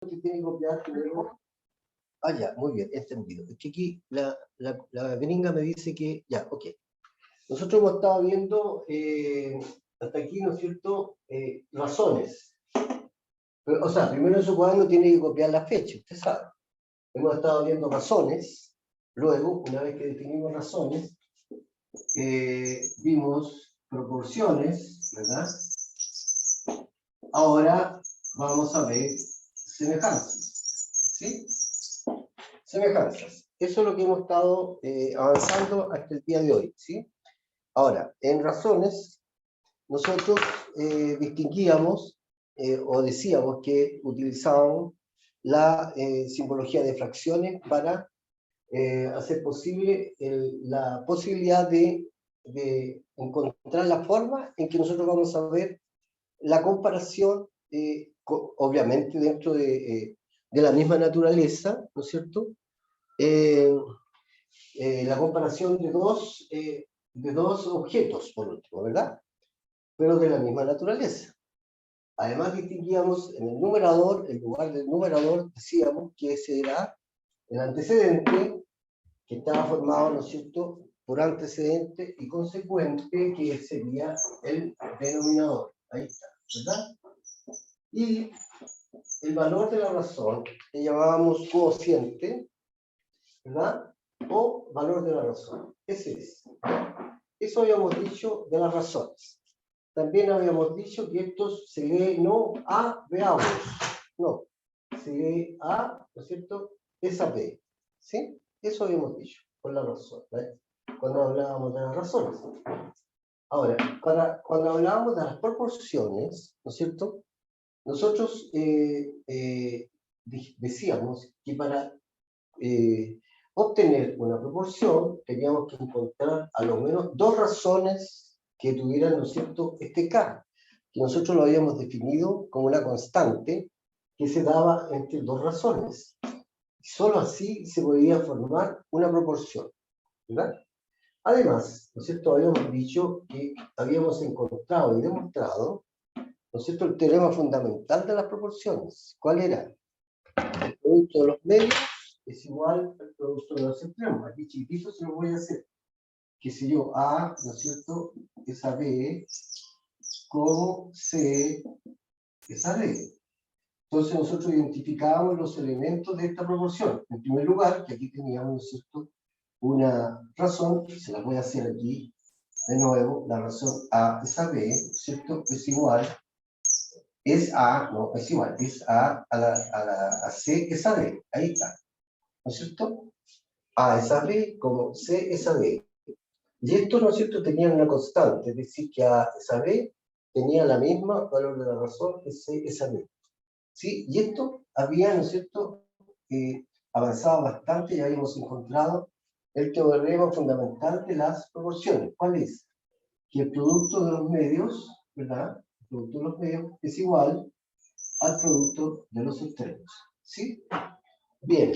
que tiene que copiar primero. Ah, ya, muy bien, entendido. Es que aquí la gringa me dice que, ya, ok. Nosotros hemos estado viendo hasta aquí, ¿no es cierto?, razones. Pero, o sea, primero en su cuaderno tiene que copiar la fecha, usted sabe. Hemos estado viendo razones, luego, una vez que definimos razones, vimos proporciones, ¿verdad? Ahora vamos a ver semejanzas, ¿sí? Semejanzas. Eso es lo que hemos estado avanzando hasta el día de hoy, ¿sí? Ahora, en razones, nosotros distinguíamos o decíamos que utilizábamos la simbología de fracciones para hacer posible la posibilidad de encontrar la forma en que nosotros vamos a ver la comparación, obviamente dentro de la misma naturaleza, ¿no es cierto? La comparación de dos objetos, por último, ¿verdad? Pero de la misma naturaleza. Además distinguíamos en el numerador, en lugar del numerador, decíamos que ese era el antecedente que estaba formado, ¿no es cierto?, por antecedente y consecuente, que sería el denominador. Ahí está, ¿verdad? Y el valor de la razón, que llamábamos cociente, ¿verdad? O valor de la razón. Ese es. Eso habíamos dicho de las razones. También habíamos dicho que esto se lee no A, veamos, no, se lee A, ¿no es cierto?, es a B, ¿sí? Eso habíamos dicho, por la razón, ¿vale? Cuando hablábamos de las razones. Ahora, cuando hablábamos de las proporciones, ¿no es cierto?, nosotros decíamos que para obtener una proporción teníamos que encontrar a lo menos dos razones que tuvieran, ¿no es cierto?, este K, que nosotros lo habíamos definido como una constante que se daba entre dos razones. Solo así se podía formar una proporción, ¿verdad? Además, ¿no es cierto?, habíamos dicho que habíamos encontrado y demostrado, ¿no es cierto?, el teorema fundamental de las proporciones. ¿Cuál era? El producto de los medios es igual al producto de los extremos. Aquí chiquitito se lo voy a hacer. Que sé yo, A, ¿no es cierto?, es a B, como C es a D. Entonces nosotros identificábamos los elementos de esta proporción. En primer lugar, que aquí teníamos, ¿no es cierto?, una razón, se la voy a hacer aquí de nuevo, la razón A es a B, ¿cierto?, es igual, es A, no, es igual, es a C es a D, ahí está, ¿no es cierto? A es a B, como C es a D. Y esto, ¿no es cierto?, tenía una constante, es decir, que A es a B tenía la misma valor de la razón que C es a B. ¿Sí? Y esto había, ¿no es cierto?, avanzado bastante y habíamos encontrado el teorema fundamental de las proporciones. ¿Cuál es? Que el producto de los medios, ¿verdad?, el producto de los medios es igual al producto de los extremos. ¿Sí? Bien,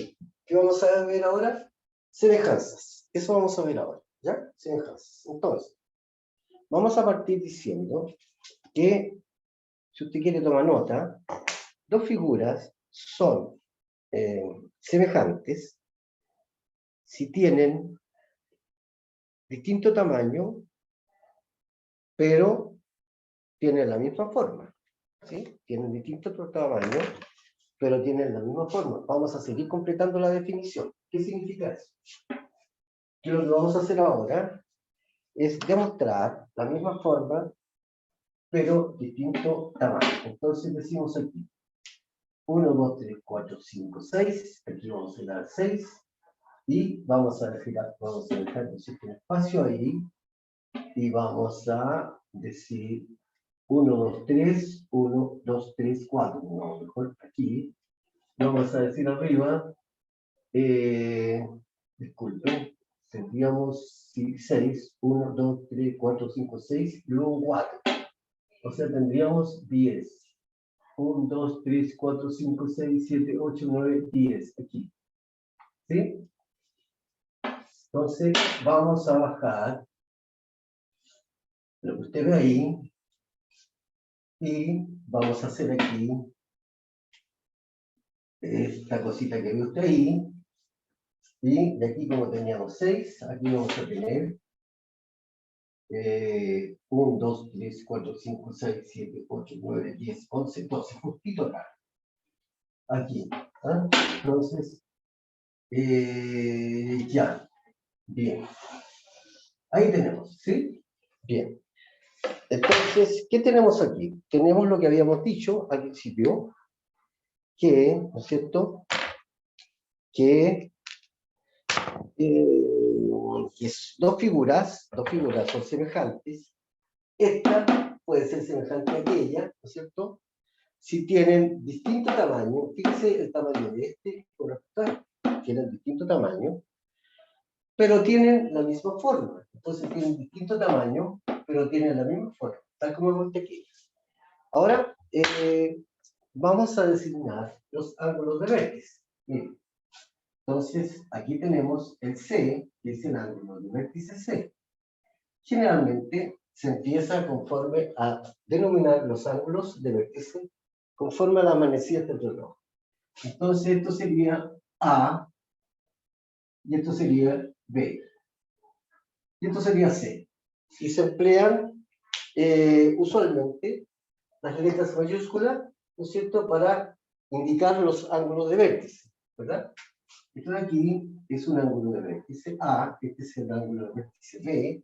¿qué vamos a ver ahora? Semejanzas. Eso vamos a ver ahora, ¿ya? Semejanzas. Entonces, vamos a partir diciendo que, si usted quiere tomar nota, dos figuras son semejantes si tienen distinto tamaño, pero tienen la misma forma. ¿Sí? Tienen distinto tamaño, pero tienen la misma forma. Vamos a seguir completando la definición. ¿Qué significa eso? Que lo que vamos a hacer ahora es demostrar la misma forma, pero distinto tamaño. Entonces decimos aquí 1, 2, 3, 4, 5, 6. Aquí vamos a dar 6. Y vamos a dejar un espacio ahí. Y vamos a decir 1, 2, 3, 1, 2, 3, 4. No, mejor aquí. Vamos a decir arriba, disculpen, tendríamos 6, 1, 2, 3, 4, 5, 6, y luego 4. O sea, tendríamos 10. 1, 2, 3, 4, 5, 6, 7, 8, 9, 10. Aquí. ¿Sí? Entonces, vamos a bajar lo que usted ve ahí. Y vamos a hacer aquí esta cosita que ve usted ahí, y de aquí como teníamos 6, aquí vamos a tener 1, 2, 3, 4, 5, 6, 7, 8, 9, 10, 11, 12, justito acá. Aquí. ¿Ah? Entonces, ya. Bien. Ahí tenemos, ¿sí? Bien. Entonces, ¿qué tenemos aquí? Tenemos lo que habíamos dicho al principio, que, ¿no es cierto? Que dos figuras son semejantes. Esta puede ser semejante a aquella, ¿no es cierto? Si tienen distinto tamaño, fíjense el tamaño de este con esta, tienen distinto tamaño, pero tienen la misma forma. Entonces tienen distinto tamaño, pero tienen la misma forma, tal como vemos aquí. Ahora, vamos a designar los ángulos de vértice. Miren. Entonces, aquí tenemos el C, que es el ángulo de vértice C. Generalmente se empieza conforme a denominar los ángulos de vértice conforme a las manecillas del reloj. Entonces, esto sería A, y esto sería B, y esto sería C. Y se emplean usualmente las letras mayúsculas, ¿no es cierto?, para indicar los ángulos de vértice, ¿verdad? Entonces aquí es un ángulo de vértice A, este es el ángulo de vértice B,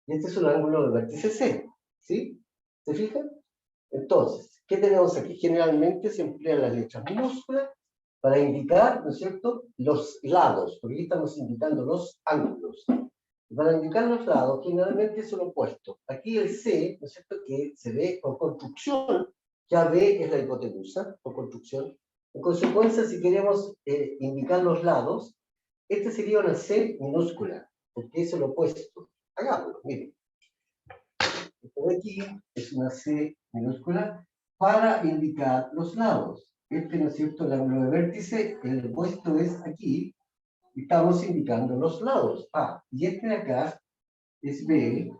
y este es un ángulo de vértice C, ¿sí? ¿Se fijan? Entonces, ¿qué tenemos aquí? Generalmente se emplean las letras minúsculas para indicar, ¿no es cierto?, los lados, porque aquí estamos indicando los ángulos. Para indicar los lados, generalmente son opuestos. Aquí el C, ¿no es cierto?, que se ve por construcción, ya B es la hipotenusa, por construcción. En consecuencia, si queremos indicar los lados, este sería una C minúscula, porque es el opuesto. Hagámoslo, miren. Esto de aquí es una C minúscula para indicar los lados. Este, ¿no es cierto?, el ángulo de vértice, el opuesto es aquí, y estamos indicando los lados, A. Y este de acá es B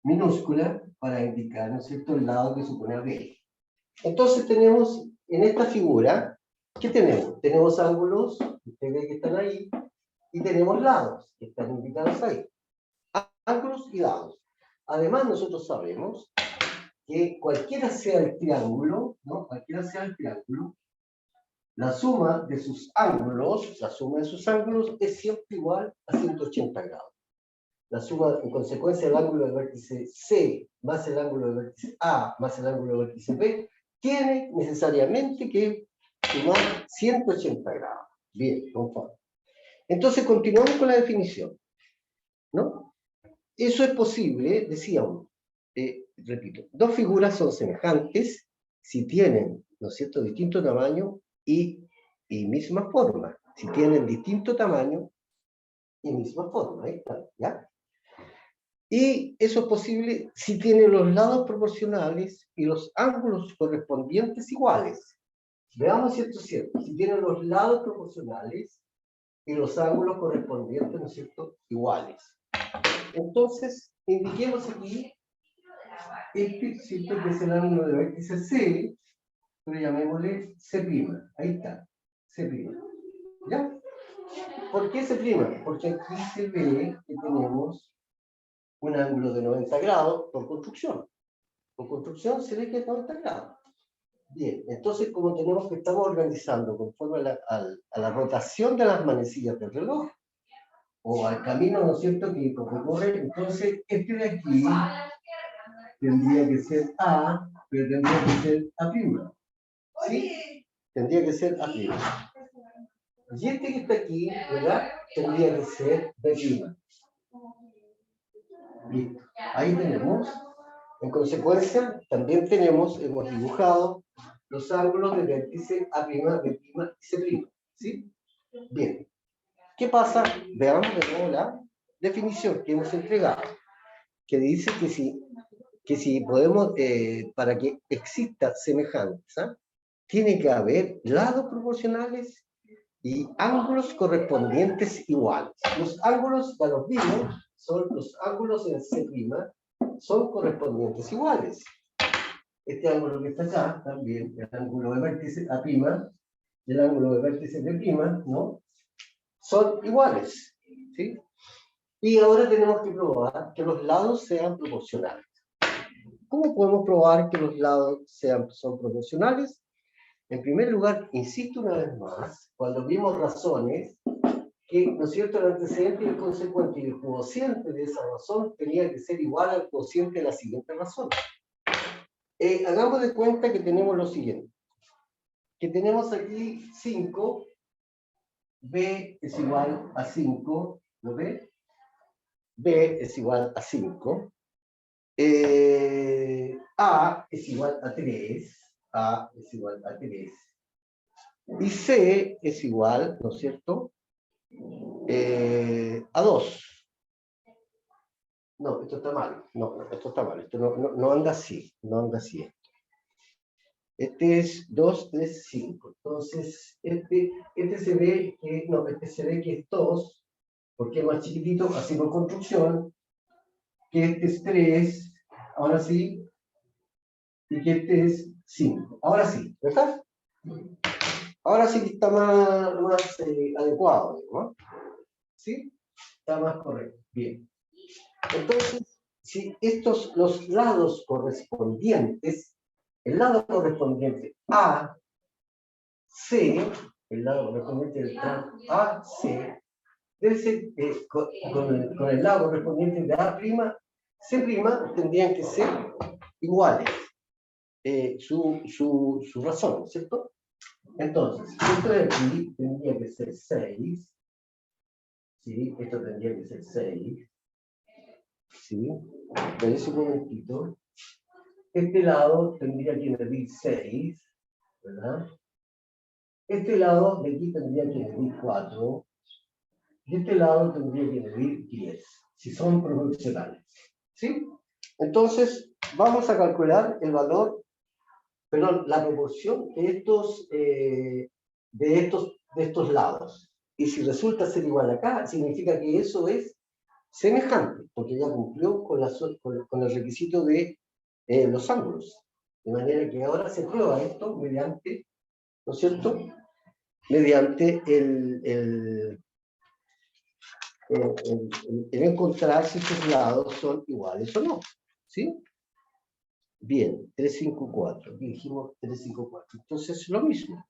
minúscula para indicar, ¿no es cierto?, el lado que supone a B. Entonces tenemos en esta figura, ¿qué tenemos? Tenemos ángulos, usted ve que están ahí, y tenemos lados, que están indicados ahí. Ángulos y lados. Además, nosotros sabemos que cualquiera sea el triángulo, ¿no? Cualquiera sea el triángulo, la suma de sus ángulos es siempre igual a 180 grados. La suma, en consecuencia, del ángulo del vértice C más el ángulo del vértice A más el ángulo del vértice B tiene necesariamente que sumar 180 grados. Bien, conforme. Entonces, continuamos con la definición, ¿no? Eso es posible, decíamos, repito, dos figuras son semejantes si tienen, ¿no es cierto?, distinto tamaño y misma forma. Si tienen distinto tamaño y misma forma, ahí está, ¿ya? Y eso es posible si tienen los lados proporcionales y los ángulos correspondientes iguales. Veamos si esto es cierto. Si tienen los lados proporcionales y los ángulos correspondientes, ¿no es cierto?, iguales. Entonces, indiquemos aquí, este siempre que es el ángulo de vértice C, pero llamémosle C'. Ahí está, C'. ¿Ya? ¿Por qué C'? Porque aquí se ve que tenemos un ángulo de 90 grados por construcción. Por construcción se ve que es 90 grados. Bien, entonces como tenemos que estamos organizando conforme a la rotación de las manecillas del reloj, o al camino, ¿no es cierto?, que recorre, entonces este de aquí tendría que ser A, pero tendría que ser A'. ¿Sí? Tendría que ser A'. Y este que está aquí, ¿verdad?, tendría que ser B'. Listo. Ahí tenemos. En consecuencia, también hemos dibujado los ángulos de vértice A', B' y C'. ¿Sí? Bien. ¿Qué pasa? Veamos de nuevo la definición que hemos entregado, que dice que si podemos, para que exista semejanza, tiene que haber lados proporcionales y ángulos correspondientes iguales. Los ángulos, ya los vimos, son los ángulos en C', son correspondientes iguales. Este ángulo que está acá, también, el ángulo de vértice A', del ángulo de vértice de prima, ¿no? Son iguales, ¿sí? Y ahora tenemos que probar que los lados sean proporcionales. ¿Cómo podemos probar que los lados son proporcionales? En primer lugar, insisto una vez más, cuando vimos razones, que, ¿no es cierto?, el antecedente y el consecuente y el cociente de esa razón tenía que ser igual al cociente de la siguiente razón. Hagamos de cuenta que tenemos lo siguiente, que tenemos aquí 5, b es igual a 5, ¿lo ve? B es igual a 5, A es igual a 3, A es igual a 3, y C es igual, ¿no es cierto?, a 2. No, esto está mal, esto está mal, esto no anda así, no anda así esto. Este es 2, 3, 5, entonces este se ve que, no, este se ve que es 2, porque es más chiquitito, así por construcción, que este es 3, ahora sí, y que este es 5, ahora sí, ¿verdad? Ahora sí que está más adecuado, ¿no? ¿Sí? Está más correcto, bien. Entonces, si los lados correspondientes, el lado correspondiente a C, el lado correspondiente del A, C, debe ser, con el lado correspondiente de A', C' tendrían que ser iguales, su razón, ¿cierto? Entonces, esto de aquí tendría que ser 6, ¿sí? Esto tendría que ser 6, ¿sí? Espérense un momentito. Este lado tendría que medir 6, ¿verdad? Este lado de aquí tendría que medir 4, y este lado tendría que medir 10, si son proporcionales, ¿sí? Entonces, vamos a calcular el valor, perdón, la proporción de estos lados. Y si resulta ser igual acá, significa que eso es semejante, porque ya cumplió con el requisito de los ángulos. De manera que ahora se prueba esto mediante, ¿no es cierto?, mediante el encontrar si estos lados son iguales o no, ¿sí? Bien, 3, 5, 4. Aquí dijimos 3, 5, 4. Entonces, lo mismo.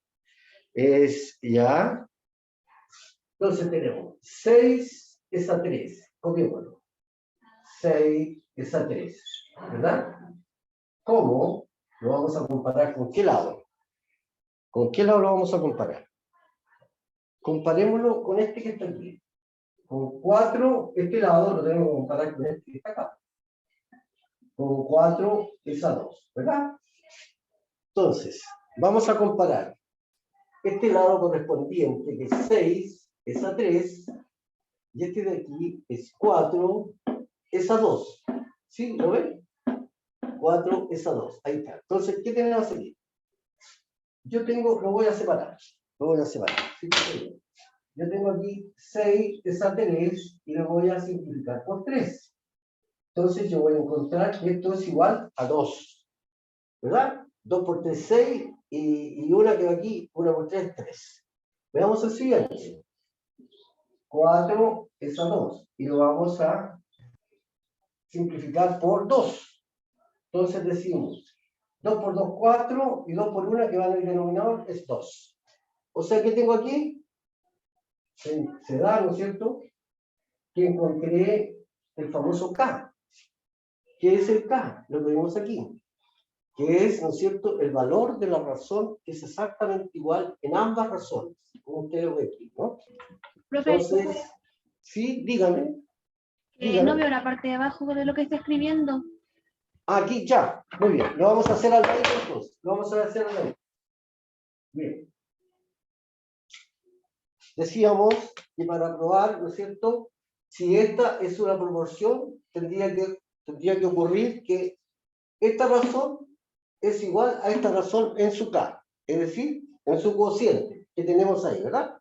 Es ya. Entonces tenemos 6 es a 3. Copiémoslo. 6 es a 3. ¿Verdad? ¿Cómo? Lo vamos a comparar con qué lado. ¿Con qué lado lo vamos a comparar? Comparémoslo con este que está aquí. Con 4, este lado lo tenemos que comparar con este que está acá. Con 4 es a 2, ¿verdad? Entonces, vamos a comparar este lado correspondiente, que es 6, es a 3, y este de aquí es 4, es a 2. ¿Sí? ¿Lo ven? 4 es a 2. Ahí está. Entonces, ¿qué tenemos aquí? Lo voy a separar. ¿Sí? Yo tengo aquí 6 es a 3 y lo voy a simplificar por 3. Entonces yo voy a encontrar que esto es igual a 2. ¿Verdad? 2 por 3, 6, y una que va aquí, 1 por 3, 3. Veamos el siguiente. 4 es a 2 y lo vamos a simplificar por 2. Entonces decimos 2 por 2, 4, y 2 por 1 que va en el denominador es 2. O sea, ¿qué tengo aquí? Se da, ¿no es cierto?, que encontré el famoso K. ¿Qué es el K? Lo que vemos aquí. Que es, ¿no es cierto?, el valor de la razón, que es exactamente igual en ambas razones, como ustedes lo ven aquí, ¿no? Profe, entonces, sí, dígame. no veo la parte de abajo de lo que está escribiendo. Aquí ya, muy bien. Lo vamos a hacer al lado entonces. Lo vamos a hacer al lado. Bien. Decíamos que para probar, ¿no es cierto?, si esta es una proporción, tendría que ocurrir que esta razón es igual a esta razón en su K, es decir, en su cociente que tenemos ahí, ¿verdad?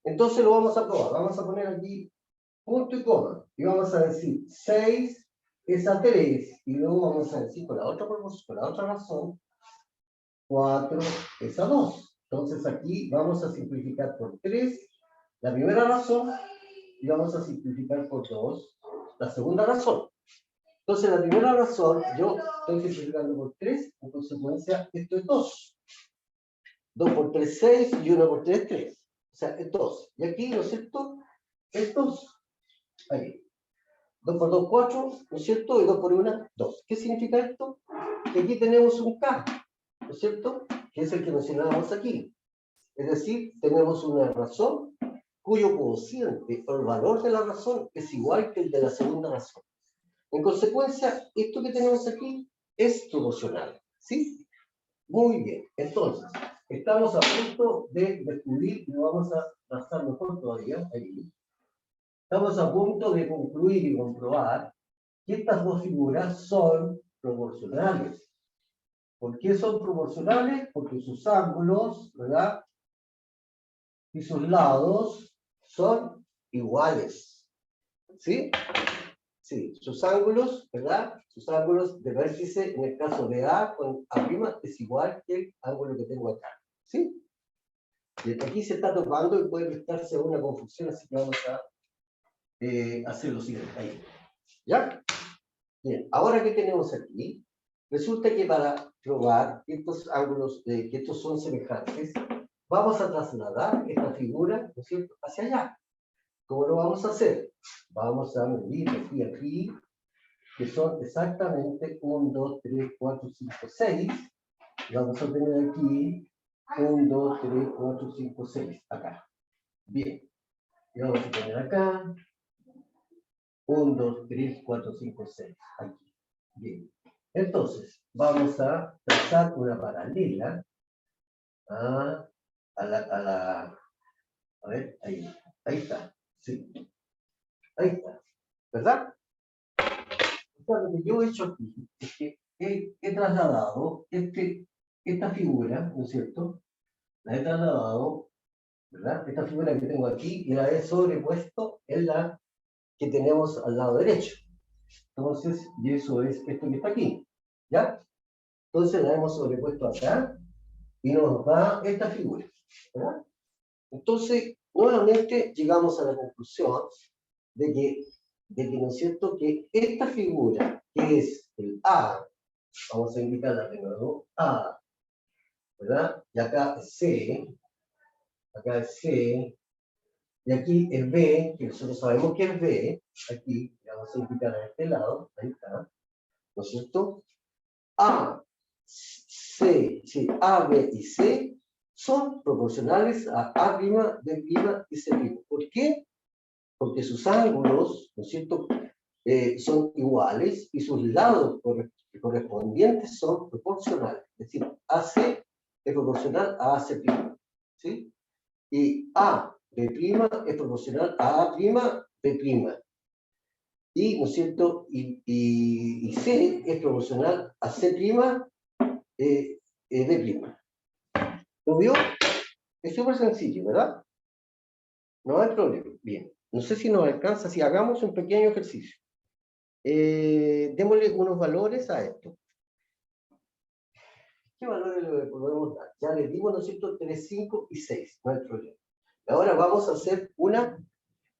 Entonces lo vamos a probar. Vamos a poner aquí punto y coma, y vamos a decir 6 es a 3, y luego vamos a decir con la otra razón 4 es a 2. Entonces aquí vamos a simplificar por 3 la primera razón y vamos a simplificar por 2 la segunda razón. Entonces la primera razón, yo estoy simplificando por 3, en consecuencia esto es 2. 2 por 3, 6 y 1 por 3, 3. O sea, es 2. Y aquí, ¿no es cierto? Es 2. Ahí. 2 por 2, 4, ¿no es cierto? Y 2 por 1, 2. ¿Qué significa esto? Que aquí tenemos un K, ¿no es cierto? Que es el que mencionábamos aquí. Es decir, tenemos una razón cuyo cociente o el valor de la razón es igual que el de la segunda razón. En consecuencia, esto que tenemos aquí es proporcional, ¿sí? Muy bien. Entonces, estamos a punto de descubrir, y lo vamos a trazar mejor todavía, ahí. Estamos a punto de concluir y comprobar que estas dos figuras son proporcionales. ¿Por qué son proporcionales? Porque sus ángulos, ¿verdad? Y sus lados son iguales. ¿Sí? Sí, sus ángulos, ¿verdad? Sus ángulos de vértice, en el caso de A con A' es igual que el ángulo que tengo acá. ¿Sí? Y aquí se está topando y puede prestarse a una confusión, así que vamos a hacer lo siguiente. Ahí. ¿Ya? Bien, ahora que tenemos aquí, resulta que para probar que estos ángulos, que estos son semejantes, vamos a trasladar esta figura, ¿no es cierto?, hacia allá. ¿Cómo lo vamos a hacer? Vamos a medir aquí, que son exactamente 1, 2, 3, 4, 5, 6. Y vamos a tener aquí 1, 2, 3, 4, 5, 6, acá. Bien. Y vamos a poner acá 1, 2, 3, 4, 5, 6. Aquí. Bien. Entonces, vamos a trazar una paralela a ver, ahí está. Sí. Ahí está. ¿Verdad? Lo que yo he hecho aquí es que he trasladado esta figura, ¿no es cierto? La he trasladado, ¿verdad? Esta figura que tengo aquí y la he sobrepuesto en la que tenemos al lado derecho. Entonces, y eso es esto que está aquí, ¿ya? Entonces la hemos sobrepuesto acá y nos da esta figura, ¿verdad? Entonces, nuevamente llegamos a la conclusión de que ¿no es cierto?, que esta figura, que es el A, vamos a indicarla de nuevo, A, ¿verdad? Y acá es C, y aquí es B, que nosotros sabemos que es B, aquí, vamos a indicar a este lado, ahí está, ¿no es cierto? A, C, sí, A, B y C son proporcionales a A', B' y C'. ¿Por qué? Porque sus ángulos, ¿no es cierto?, son iguales y sus lados correspondientes son proporcionales. Es decir, AC es proporcional a AC', ¿sí? Y A, B' es proporcional a A', B'. Y, ¿no es cierto?, y C es proporcional a C', B'. ¿Lo vio? Es súper sencillo, ¿verdad? No hay problema. Bien. No sé si nos alcanza, si hagamos un pequeño ejercicio. Démosle unos valores a esto. ¿Qué valores le podemos dar? Ya le dimos, ¿no es cierto?, 3, 5 y 6. No hay problema. Ahora vamos a hacer una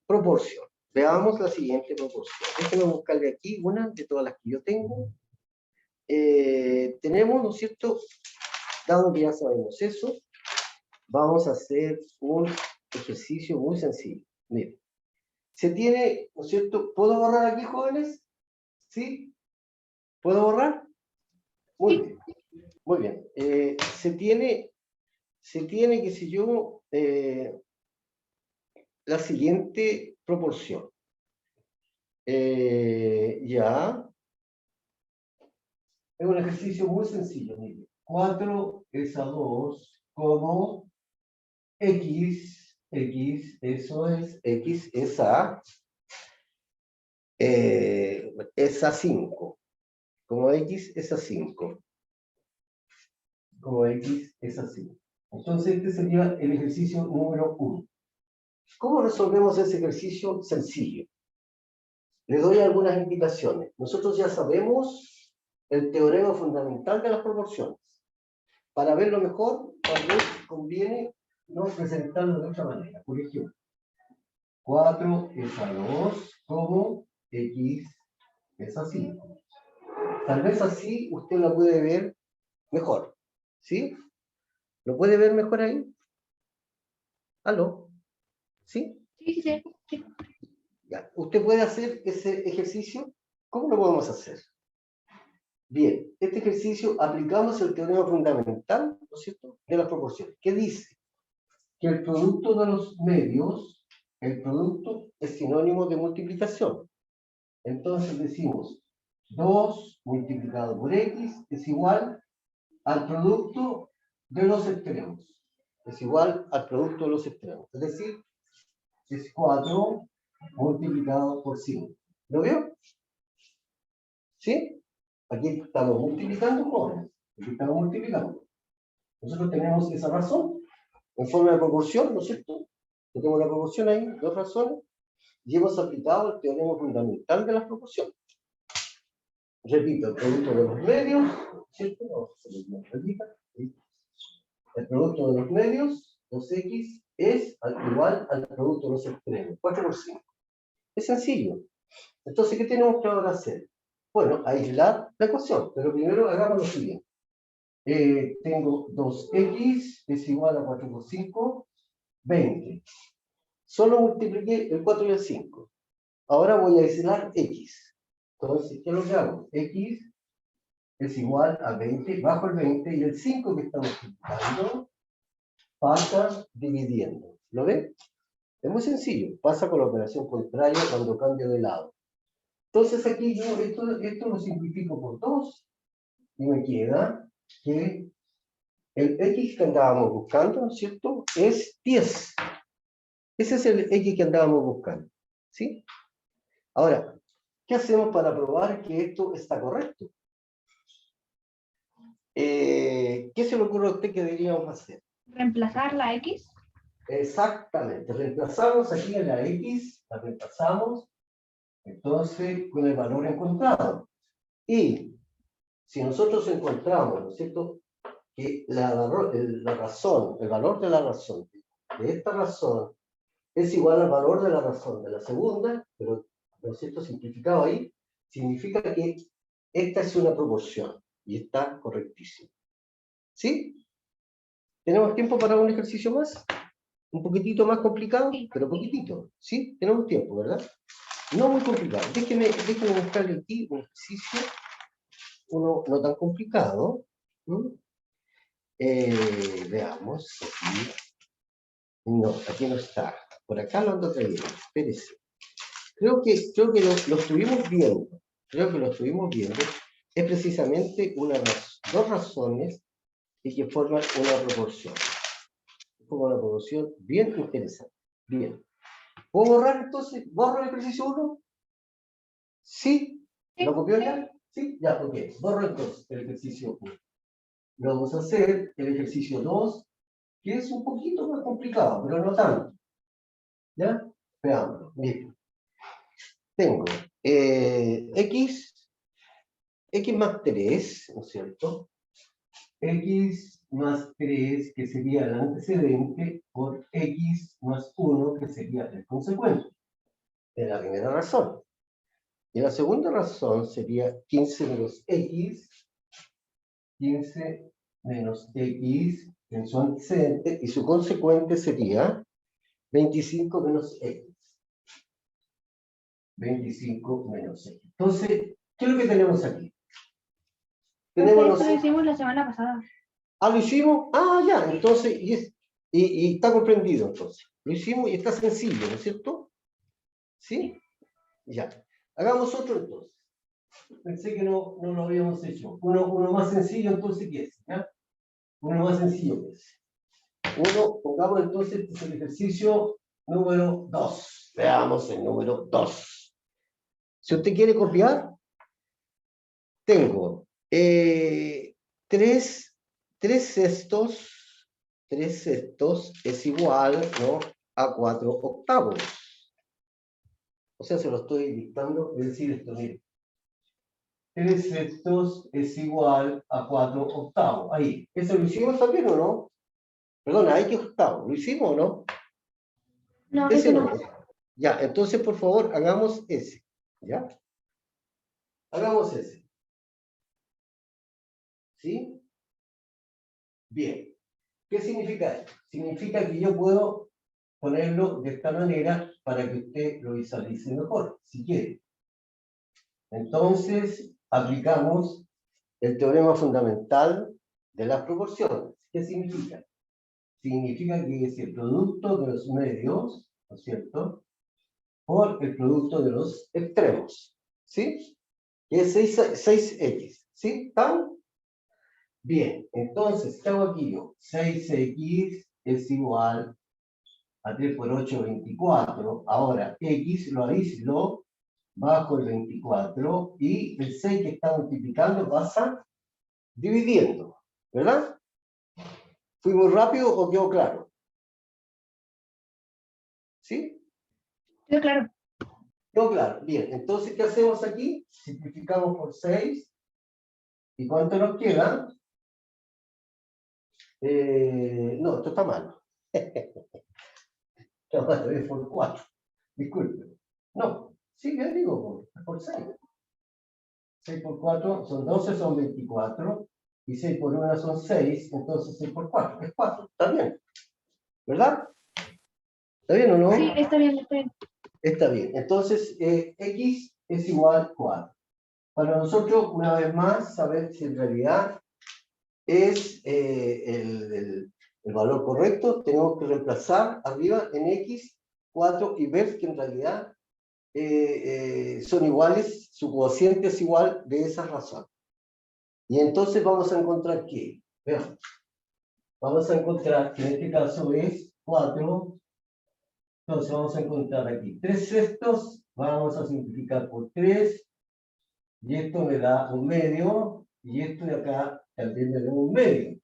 proporción. Veamos la siguiente proporción. Déjenme buscarle aquí una de todas las que yo tengo. Tenemos, ¿no es cierto?, dado que ya sabemos eso, vamos a hacer un ejercicio muy sencillo. Miren. Se tiene, ¿no es cierto? ¿Puedo borrar aquí, jóvenes? ¿Sí? ¿Puedo borrar? Muy bien. Muy bien. Se tiene, qué sé yo, la siguiente proporción. Ya. Es un ejercicio muy sencillo, mire. 4 es a 2 como x, eso es, x es a 5. Como x es a 5. Como x es a 5. Entonces este sería el ejercicio número 1. ¿Cómo resolvemos ese ejercicio? Sencillo. Les doy algunas indicaciones. Nosotros ya sabemos el teorema fundamental de las proporciones. Para verlo mejor, tal vez conviene no presentarlo de otra manera. Por ejemplo, 4 es a 2 como x es a 5. Tal vez así usted la puede ver mejor. ¿Sí? ¿Lo puede ver mejor ahí? ¿Aló? ¿Sí? Sí, sí, sí. Ya. ¿Usted puede hacer ese ejercicio? ¿Cómo lo podemos hacer? Bien, este ejercicio aplicamos el teorema fundamental, ¿no es cierto?, de las proporciones. ¿Qué dice? Que el producto de los medios, el producto es sinónimo de multiplicación. Entonces decimos 2 multiplicado por x es igual al producto de los extremos. Es igual al producto de los extremos. Es decir, es 4 multiplicado por 5. ¿Lo veo? ¿Sí? Aquí estamos multiplicando jóvenes. Aquí estamos multiplicando. Nosotros tenemos esa razón en forma de proporción, ¿no es cierto? Tenemos la proporción ahí, dos razones, y hemos aplicado el teorema fundamental de las proporciones. Repito, el producto de los medios, ¿cierto? El producto de los medios, 2x, es igual al producto de los extremos, 4 por 5. Es sencillo. Entonces, ¿qué tenemos que ahora hacer? Bueno, aislar la ecuación, pero primero hagamos lo siguiente. Tengo 2x es igual a 4 por 5, 20. Solo multipliqué el 4 y el 5. Ahora voy a aislar x. Entonces, ¿qué es lo que hago? X es igual a 20, bajo el 20, y el 5 que estamos multiplicando pasa dividiendo. ¿Lo ven? Es muy sencillo. Pasa con la operación contraria cuando cambio de lado. Entonces aquí yo esto lo simplifico por 2 y me queda que el x que andábamos buscando, ¿no es cierto?, es 10. Ese es el x que andábamos buscando. ¿Sí? Ahora, ¿qué hacemos para probar que esto está correcto? ¿Qué se le ocurre a usted que deberíamos hacer? Reemplazar la X. Exactamente. Reemplazamos aquí en la x, la reemplazamos, entonces, con el valor encontrado. Y si nosotros encontramos, ¿no es cierto?, que la razón, el valor de la razón, de esta razón, es igual al valor de la razón de la segunda, pero, ¿no es cierto?, simplificado ahí, significa que esta es una proporción y está correctísima. ¿Sí? ¿Tenemos tiempo para un ejercicio más? Un poquitito más complicado, pero poquitito. ¿Sí? Tenemos tiempo, ¿verdad? No muy complicado. Déjenme mostrarle aquí un ejercicio, uno no tan complicado. Veamos. Aquí. No, aquí no está. Por acá lo ando trayendo. Espérese. Creo que lo estuvimos viendo. Creo que lo estuvimos viendo. Es precisamente dos razones y que forman una proporción. Como una proporción bien interesante. Bien. ¿Puedo borrar entonces? ¿Borro el ejercicio 1? ¿Sí? ¿Lo copió ya? ¿Sí? Ya, ok. Borro entonces el ejercicio 1. Vamos a hacer el ejercicio 2, que es un poquito más complicado, pero no tanto. ¿Ya? Veamos. Bien. Tengo x más 3, ¿no es cierto? X más 3, que sería el antecedente, por x más 1, que sería el consecuente. Es la primera razón. Y la segunda razón sería 15 menos x, 15 menos x, en su antecedente, y su consecuente sería 25 menos x. 25 menos x. Entonces, ¿qué es lo que tenemos aquí? Tenemos Eso lo hicimos la semana pasada. Ah, ¿lo hicimos? Ah, ya, entonces, y está comprendido entonces. Lo hicimos y está sencillo, ¿no es cierto? ¿Sí? Ya. Hagamos otro entonces. Pensé que no lo habíamos hecho. Uno más sencillo entonces, ¿qué es? ¿Ya? Uno más sencillo que es. Pongamos entonces este es el ejercicio número 2. Veamos el número 2. Si usted quiere copiar, tengo 3 sextos es igual, ¿no?, a 4 octavos. O sea, se lo estoy dictando, es decir, esto, mire. 3 sextos es igual a 4 octavos. Ahí. ¿Eso lo hicimos también o no? Perdona, hay que octavo. ¿Lo hicimos o no? No, Ese ese no. no. Ya, entonces, por favor, hagamos ese. ¿Ya? Hagamos ese. ¿Sí? Bien. ¿Qué significa esto? Significa que yo puedo ponerlo de esta manera para que usted lo visualice mejor, si quiere. Entonces, aplicamos el teorema fundamental de las proporciones. ¿Qué significa? Significa que es el producto de los medios, ¿no es cierto?, por el producto de los extremos. ¿Sí? Que es 6x. ¿Sí? ¿Están? Bien, entonces, ¿qué hago aquí yo? 6x es igual a 3 por 8, 24. Ahora, x lo aíslo bajo el 24 y el 6 que está multiplicando pasa dividiendo, ¿verdad? ¿Fui muy rápido o quedó claro? ¿Sí? Quedó claro. Quedó claro. Bien, entonces, ¿qué hacemos aquí? Simplificamos por 6. ¿Y cuánto nos queda? No, esto está mal. Está mal, es por 4. Disculpe. No, sí, ya digo, por 6. 6 por 4 son 12, son 24. Y 6 por 1 son 6. Entonces 6 por 4 es 4. Está bien. ¿Verdad? ¿Está bien o no? Sí, está bien, está bien. Está bien. Entonces, x es igual a 4. Para nosotros, una vez más, saber si en realidad es el valor correcto, tenemos que reemplazar arriba en x 4 y ver que en realidad son iguales, su cociente es igual de esa razón. Y entonces vamos a encontrar que, veamos, vamos a encontrar que en este caso es 4. Entonces vamos a encontrar aquí 3 sextos, vamos a simplificar por 3, y esto me da un medio, y esto de acá también me da un medio.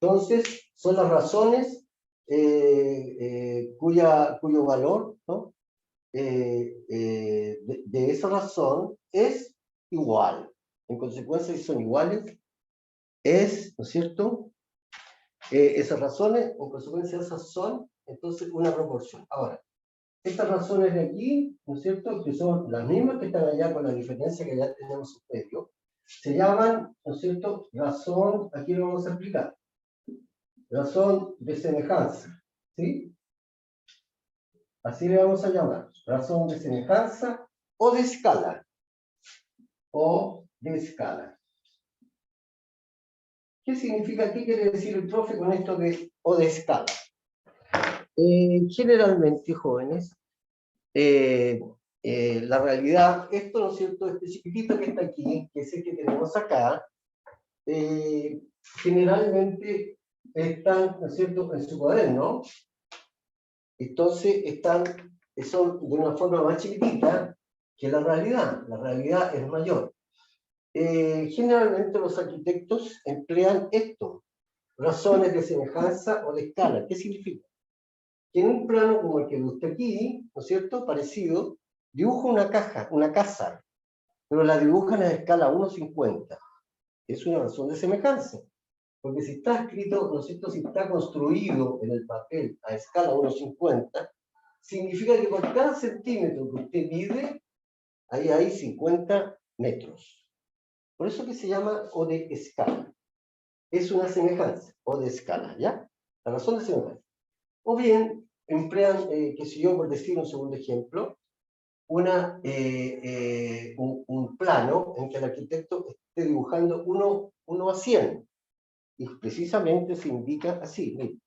Entonces, son las razones cuyo valor, ¿no?, de esa razón es igual. En consecuencia, si son iguales, es, ¿no es cierto?, esas razones, en consecuencia, esas son, entonces, una proporción. Ahora, estas razones de aquí, ¿no es cierto?, que son las mismas que están allá con la diferencia que ya tenemos en medio, se llaman, ¿no es cierto?, razón, aquí lo vamos a explicar, razón de semejanza, ¿sí? Así le vamos a llamar, razón de semejanza o de escala, o de escala. ¿Qué significa, qué quiere decir el profe con esto de o de escala? Generalmente, jóvenes, la realidad, esto, ¿no es cierto?, este chiquitito que está aquí, que es el que tenemos acá, generalmente están, ¿no es cierto?, en su cuaderno. Entonces son de una forma más chiquitita que la realidad es mayor. Generalmente los arquitectos emplean esto, razones de semejanza o de escala. ¿Qué significa? Que en un plano como el que ve usted aquí, ¿no es cierto?, parecido, dibuja una casa, pero la dibujan a escala 1:50. Es una razón de semejanza. Porque si está escrito, ¿no es cierto?, si está construido en el papel a escala 1:50, significa que por cada centímetro que usted mide, ahí hay 50 metros. Por eso que se llama o de escala. Es una semejanza, o de escala, ¿ya? La razón de semejanza. O bien, emplean, qué sé yo, por decir un segundo ejemplo, un plano en que el arquitecto esté dibujando 1:100. Y precisamente se indica así, mire.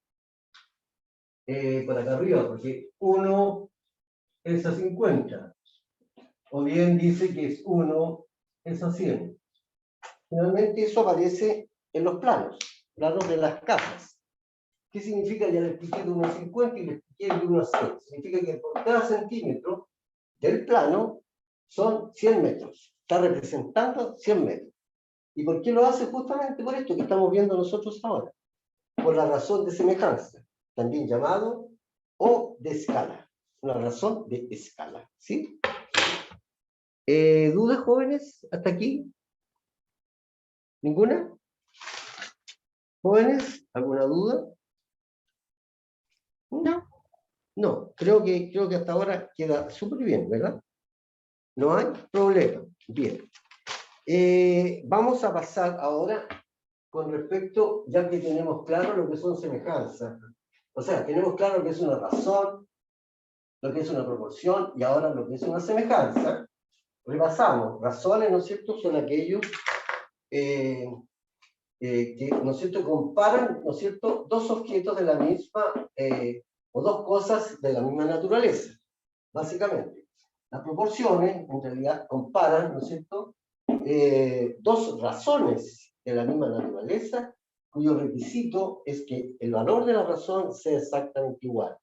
Por acá arriba, porque 1 es a 50. O bien dice que es 1 es a 100. Finalmente eso aparece en los planos de las casas. ¿Qué significa? Ya le expliqué de 1:50 y le expliqué de 1:100. Significa que por cada centímetro del plano son 100 metros. Está representando 100 metros. ¿Y por qué lo hace? Justamente por esto que estamos viendo nosotros ahora. Por la razón de semejanza, también llamado o de escala. Una razón de escala. ¿Sí? ¿Dudas, jóvenes? ¿Hasta aquí? ¿Ninguna? ¿Jóvenes? ¿Alguna duda? No. No, creo que hasta ahora queda súper bien, ¿verdad? No hay problema. Bien. Vamos a pasar ahora con respecto, ya que tenemos claro lo que son semejanzas. O sea, tenemos claro lo que es una razón, lo que es una proporción y ahora lo que es una semejanza. Repasamos. Razones, ¿no es cierto?, son aquellos que, ¿no es cierto?, comparan, ¿no es cierto?, dos objetos de la misma, o dos cosas de la misma naturaleza, básicamente. Las proporciones, en realidad, comparan, ¿no es cierto?, dos razones de la misma naturaleza, cuyo requisito es que el valor de la razón sea exactamente igual.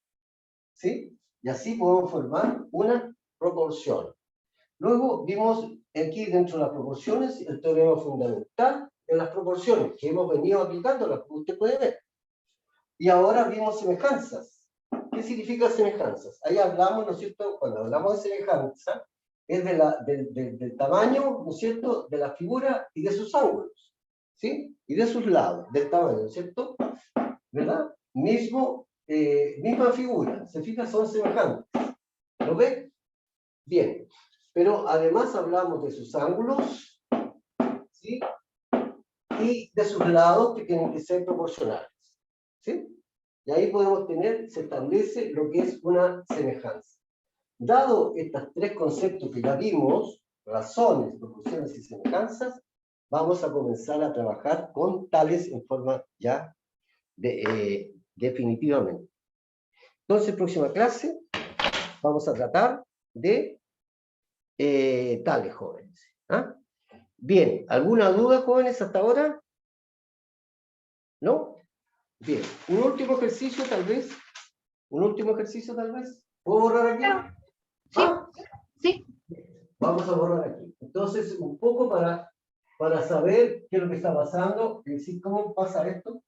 ¿Sí? Y así podemos formar una proporción. Luego vimos aquí dentro de las proporciones el teorema fundamental de las proporciones que hemos venido aplicando, las que usted puede ver. Y ahora vimos semejanzas. ¿Qué significa semejanzas? Ahí hablamos, ¿no es cierto? Cuando hablamos de semejanza, es del tamaño, ¿no es cierto?, de la figura y de sus ángulos, ¿sí? Y de sus lados, del tamaño, ¿no es cierto? ¿Verdad? Misma figura, se fija, son semejantes. ¿Lo ve? Bien. Pero además hablamos de sus ángulos, ¿sí?, y de sus lados, que tienen que ser proporcionales, ¿sí? Y ahí podemos tener, se establece lo que es una semejanza. Dado estos tres conceptos que ya vimos, razones, proporciones y semejanzas, vamos a comenzar a trabajar con tales en forma ya definitivamente. Entonces, próxima clase, vamos a tratar de tales, jóvenes. ¿Ah? Bien, ¿alguna duda, jóvenes, hasta ahora? ¿No? Bien, un último ejercicio tal vez. ¿Un último ejercicio tal vez? ¿Puedo borrar aquí? Sí. ¿Ah? Sí. Vamos a borrar aquí. Entonces, un poco para saber qué es lo que está pasando, es decir, cómo pasa esto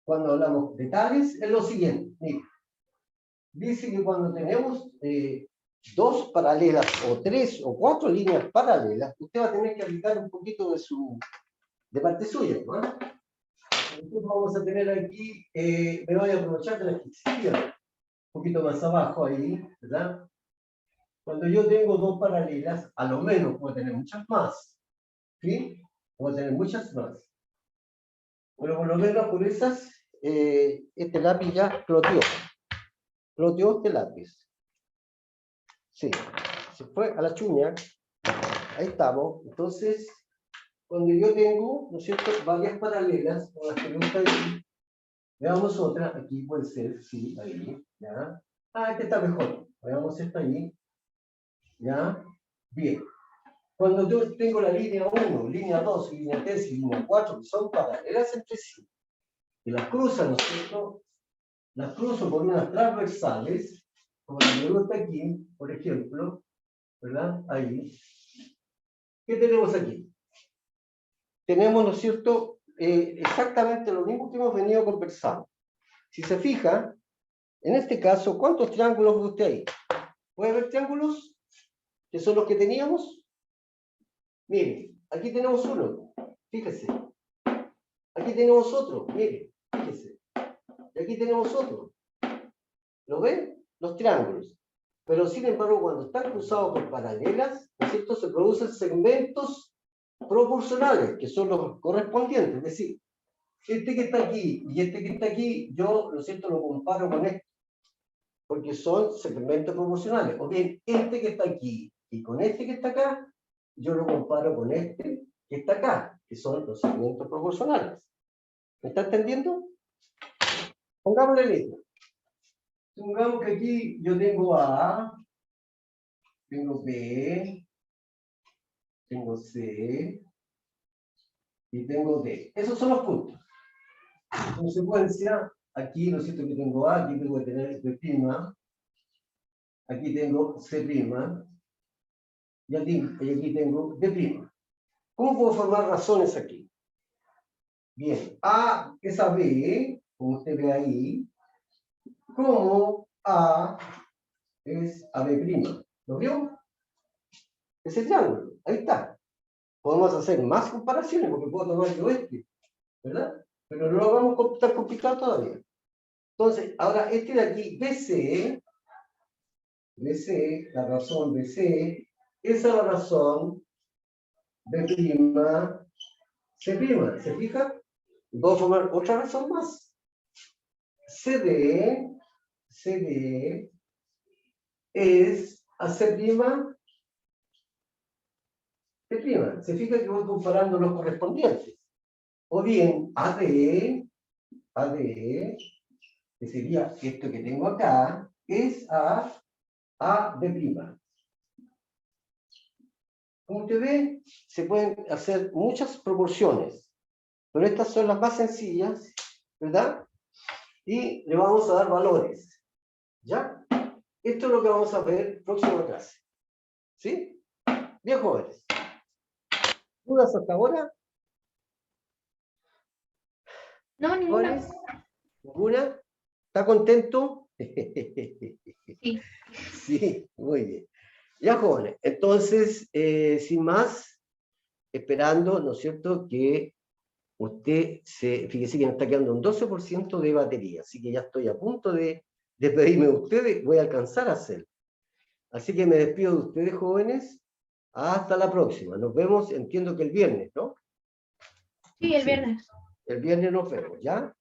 cuando hablamos de tales, es lo siguiente. Mira, dice que cuando tenemos dos paralelas o tres o cuatro líneas paralelas, usted va a tener que aplicar un poquito de parte suya, ¿no? Entonces vamos a tener aquí, me voy a aprovechar de la flexibilidad, un poquito más abajo ahí, ¿verdad? Cuando yo tengo dos paralelas, a lo menos puedo tener muchas más, ¿sí? Puedo tener muchas más. Pero por lo menos por esas, este lápiz ya floteó este lápiz. Sí, se fue a la chuña, ahí estamos. Entonces, cuando yo tengo, ¿no es cierto?, varias paralelas, como las que gusta ahí, veamos otra, aquí puede ser, sí, ahí, ¿ya? Ah, este está mejor, veamos esta ahí, ¿ya? Bien. Cuando yo tengo la línea 1, línea 2, línea 3 y línea 4, que son paralelas entre sí, y las cruzan, ¿no es cierto?, las cruzo por unas transversales, como la que gusta aquí, por ejemplo, ¿verdad? Ahí. ¿Qué tenemos aquí? Tenemos, ¿no es cierto?, exactamente lo mismo que hemos venido conversando. Si se fija, en este caso, ¿cuántos triángulos ve usted ahí? ¿Puede ver triángulos? ¿Que son los que teníamos? Mire, aquí tenemos uno, fíjese. Aquí tenemos otro, mire, fíjese. Y aquí tenemos otro. ¿Lo ven? Los triángulos. Pero sin embargo, cuando están cruzados por paralelas, ¿no es cierto?, se producen segmentos proporcionales, que son los correspondientes. Es decir, este que está aquí y este que está aquí, yo, ¿no es cierto?, lo comparo con este, porque son segmentos proporcionales. O bien, este que está aquí y con este que está acá, yo lo comparo con este que está acá, que son los segmentos proporcionales. ¿Me está entendiendo? Pongámosle letra. Supongamos que aquí yo tengo A, tengo B, tengo C y tengo D. Esos son los puntos. En consecuencia, aquí, ¿no es cierto?, que tengo A, aquí tengo que tener B', aquí tengo C', y aquí tengo D'. ¿Cómo puedo formar razones aquí? Bien, A es a B, como usted ve ahí, como A es a B'. ¿Lo vio? Ese triángulo, ahí está. Podemos hacer más comparaciones, porque puedo tomar yo este, ¿verdad? Pero no lo vamos a tan complicado todavía. Entonces, ahora este de aquí, BC, la razón BC, esa es la razón B', C', ¿se fija? Voy a formar otra razón más. CD es a C', C'. Se fija que voy comparando los correspondientes. O bien AD, que sería esto que tengo acá, es a B'. Como usted ve, se pueden hacer muchas proporciones, pero estas son las más sencillas, ¿verdad? Y le vamos a dar valores, ¿ya? Esto es lo que vamos a ver próxima clase, ¿sí? Bien, jóvenes. ¿Dudas hasta ahora? No, ninguna. ¿Jóvenes? ¿Ninguna? ¿Está contento? Sí. Sí, muy bien. Ya, jóvenes, entonces, sin más, esperando, ¿no es cierto?, que usted fíjese que me está quedando un 12% de batería, así que ya estoy a punto de despedirme de ustedes, voy a alcanzar a hacerlo. Así que me despido de ustedes, jóvenes, hasta la próxima. Nos vemos, entiendo que el viernes, ¿no? Sí, el Sí. viernes. El viernes nos vemos, ¿ya?